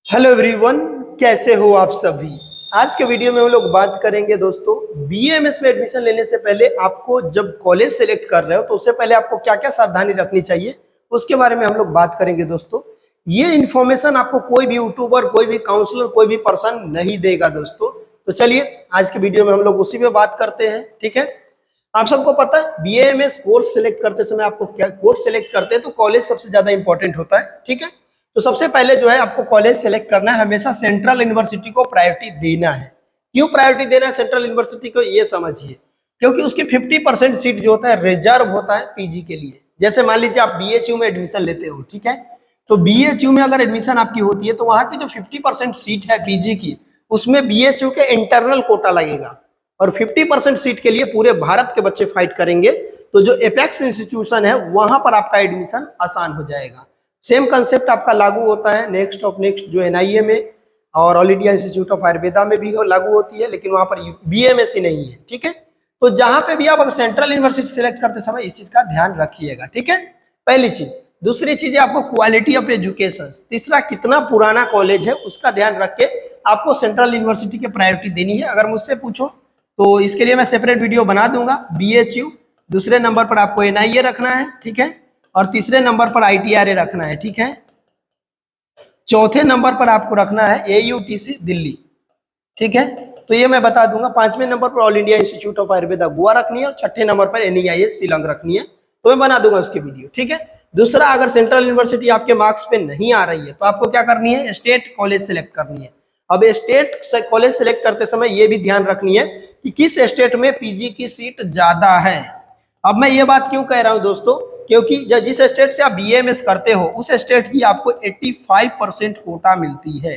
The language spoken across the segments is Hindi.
हेलो एवरीवन, कैसे हो आप सभी। आज के वीडियो में हम लोग बात करेंगे दोस्तों, बीएमएस में एडमिशन लेने से पहले आपको जब कॉलेज सेलेक्ट कर रहे हो तो उससे पहले आपको क्या क्या सावधानी रखनी चाहिए उसके बारे में हम लोग बात करेंगे दोस्तों। ये इन्फॉर्मेशन आपको कोई भी यूट्यूबर, कोई भी काउंसलर, कोई भी पर्सन नहीं देगा दोस्तों। तो चलिए आज के वीडियो में हम लोग उसी पे बात करते हैं। ठीक है, आप सबको पता है बीएमएस कोर्स सेलेक्ट करते समय आपको क्या कोर्स सेलेक्ट करते हैं तो कॉलेज सबसे ज्यादा इंपॉर्टेंट होता है। ठीक है, तो सबसे पहले जो है आपको कॉलेज सेलेक्ट करना है, हमेशा सेंट्रल यूनिवर्सिटी को प्रायोरिटी देना है। क्यों प्रायोरिटी देना है सेंट्रल यूनिवर्सिटी को, ये समझिए। क्योंकि उसकी 50% सीट जो होता है रिजर्व होता है पीजी के लिए। जैसे मान लीजिए आप बीएचयू में एडमिशन लेते हो, ठीक है, तो बीएचयू में अगर एडमिशन आपकी होती है तो वहां की जो 50% सीट है पीजी की, उसमें बीएचयू के इंटरनल कोटा लगेगा और 50% सीट के लिए पूरे भारत के बच्चे फाइट करेंगे। तो जो एपेक्स इंस्टीट्यूशन है वहां पर आपका एडमिशन आसान हो जाएगा। सेम कंसेप्ट आपका लागू होता है नेक्स्ट ऑफ नेक्स्ट जो एनआईए में और all India institute of Ayurveda में भी लागू होती है, लेकिन वहां पर बीएमएस ही नहीं है। ठीक है, तो जहां पे भी आप अगर सेंट्रल यूनिवर्सिटी सेलेक्ट करते समय इस चीज का ध्यान रखिएगा। ठीक है, पहली चीज। दूसरी चीज है आपको क्वालिटी ऑफ एजुकेशन। तीसरा, कितना पुराना कॉलेज है उसका ध्यान रख के आपको सेंट्रल यूनिवर्सिटी की प्रायोरिटी देनी है। अगर मुझसे पूछो तो इसके लिए मैं सेपरेट वीडियो बना दूंगा। बीएचयू, दूसरे नंबर पर आपको एनआईए रखना है, ठीक है, और तीसरे नंबर पर आईटीआरए रखना है। ठीक है, चौथे नंबर पर आपको रखना है एयूटीसी दिल्ली। ठीक है, तो ये मैं बता दूंगा। पांचवें नंबर पर all India institute of Ayurveda Goa रखनी है और छठे नंबर पर एनईआईए शिलांग रखनी है। तो मैं बना दूंगा उसकी वीडियो। ठीक है, दूसरा, अगर सेंट्रल यूनिवर्सिटी आपके मार्क्स पे नहीं आ रही है तो आपको क्या करनी है, स्टेट कॉलेज सेलेक्ट करनी है। अब स्टेट कॉलेज सेलेक्ट करते समय ये भी ध्यान रखनी है कि किस स्टेट में पीजी की सीट ज्यादा है। अब मैं ये बात क्यों कह रहा हूं दोस्तों, क्योंकि जिस स्टेट से आप बीएमएस करते हो उस स्टेट की आपको 85% कोटा मिलती है।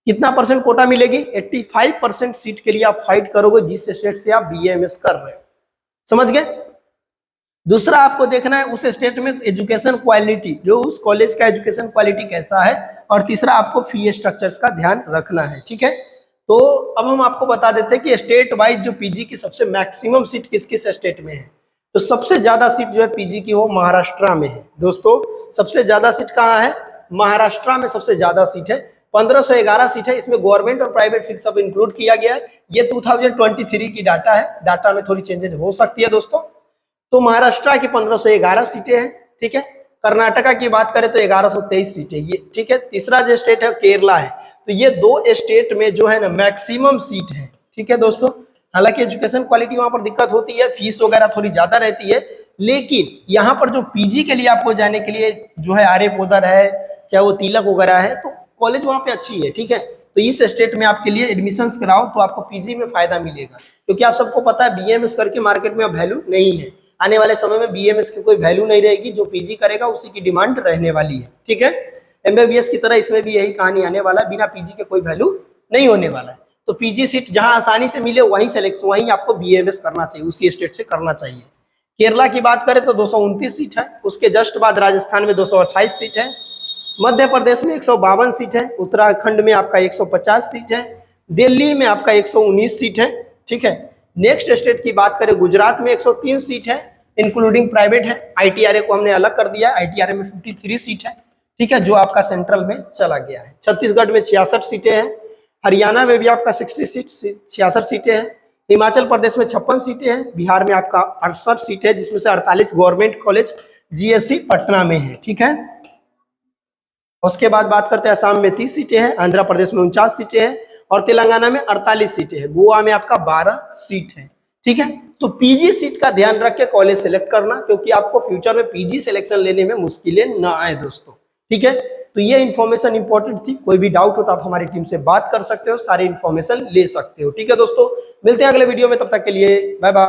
कितना परसेंट कोटा मिलेगी, 85% सीट के लिए आप फाइट करोगे जिस स्टेट से आप बीएमएस कर रहे हो। समझ गए। दूसरा, आपको देखना है उस स्टेट में एजुकेशन क्वालिटी, जो उस कॉलेज का एजुकेशन क्वालिटी कैसा है। और तीसरा, आपको फी स्ट्रक्चर्स का ध्यान रखना है। ठीक है, तो अब हम आपको बता देते हैं कि स्टेट वाइज जो पीजी की सबसे मैक्सिमम सीट किस किस स्टेट में है। तो सबसे ज्यादा सीट जो है पीजी की वो महाराष्ट्र में है दोस्तों। सबसे ज्यादा सीट कहाँ है, महाराष्ट्र में सबसे ज्यादा सीट है। 1511 सीट है। इसमें गवर्नमेंट और प्राइवेट सीट सब इंक्लूड किया गया है। ये 2023 की डाटा है, डाटा में थोड़ी चेंजेस हो सकती है दोस्तों। तो महाराष्ट्र की 1511 सीटें हैं। ठीक है, कर्नाटका की बात करें तो 1123 सीटें ये। ठीक है, तीसरा जो स्टेट है केरला है। तो ये दो स्टेट में जो है ना मैक्सिमम सीट है। ठीक है दोस्तों, हालांकि एजुकेशन क्वालिटी वहां पर दिक्कत होती है, फीस वगैरह थोड़ी ज्यादा रहती है, लेकिन यहाँ पर जो पीजी के लिए आपको जाने के लिए जो है आर्य पोदर है, चाहे वो तिलक वगैरह है, तो कॉलेज वहां पे अच्छी है। ठीक है, तो इस स्टेट में आपके लिए एडमिशन कराओ तो आपको पीजी में फायदा मिलेगा। क्योंकि आप सबको पता है बीएमएस करके मार्केट में अब वैल्यू नहीं है। आने वाले समय में बीएमएस की कोई वैल्यू नहीं रहेगी, जो पीजी करेगा उसी की डिमांड रहने वाली है। ठीक है, एमबीबीएस की तरह इसमें भी यही कहानी आने वाला है, बिना पीजी के कोई वैल्यू नहीं होने वाला है। तो पीजी सीट जहां आसानी से मिले वहीं सेलेक्ट, वहीं आपको बीएमएस करना चाहिए, उसी स्टेट से करना चाहिए। केरला की बात करें तो 229 सीट है। उसके जस्ट बाद राजस्थान में 228 सीट है। मध्य प्रदेश में 152 सीट है। उत्तराखंड में आपका 150 सीट है। दिल्ली में आपका 119 सीट है। ठीक है, नेक्स्ट स्टेट की बात करें गुजरात में 103 सीट है, इंक्लूडिंग प्राइवेट है। आईटीआरए को हमने अलग कर दिया, आईटीआरए में 53 सीट है। ठीक है, जो आपका सेंट्रल में चला गया है। छत्तीसगढ़ में 66 सीटें हैं। हरियाणा में भी आपका 66 सीटें हैं। हिमाचल प्रदेश में 56 सीटें हैं। बिहार में आपका 68 सीट है, जिसमें से 48 गवर्नमेंट कॉलेज जीएससी पटना में है। ठीक है, उसके बाद बात करते हैं असम में 30 सीटें हैं, आंध्र प्रदेश में 49 सीटें हैं और तेलंगाना में 48 सीटें हैं। गोवा में आपका 12 सीट है। ठीक है, तो पीजी सीट का ध्यान रख के कॉलेज सेलेक्ट करना, क्योंकि आपको फ्यूचर में पीजी सिलेक्शन लेने में मुश्किलें ना आए दोस्तों। ठीक है, तो ये इन्फॉर्मेशन इंपॉर्टेंट थी। कोई भी डाउट हो तो आप हमारी टीम से बात कर सकते हो, सारी इन्फॉर्मेशन ले सकते हो। ठीक है दोस्तों, मिलते हैं अगले वीडियो में, तब तक के लिए बाय बाय।